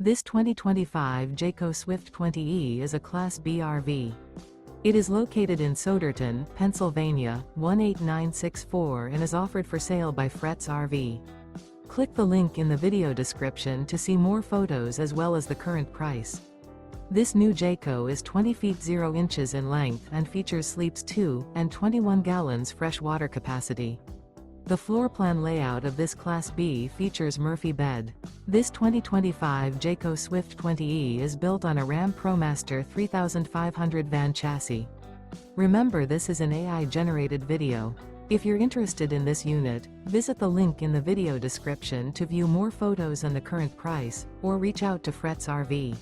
This 2025 Jayco Swift 20e is a Class B RV. It is located in Souderton, Pennsylvania, 18964 and is offered for sale by Fretz RV. Click the link in the video description to see more photos as well as the current price. This new Jayco is 20 feet 0 inches in length and features sleeps 2 and 21 gallons fresh water capacity. The floor plan layout of this Class B features Murphy bed. This 2025 Jayco Swift 20e is built on a Ram ProMaster 3500 van chassis. Remember, this is an AI-generated video. If you're interested in this unit, visit the link in the video description to view more photos and the current price, or reach out to Fretz RV.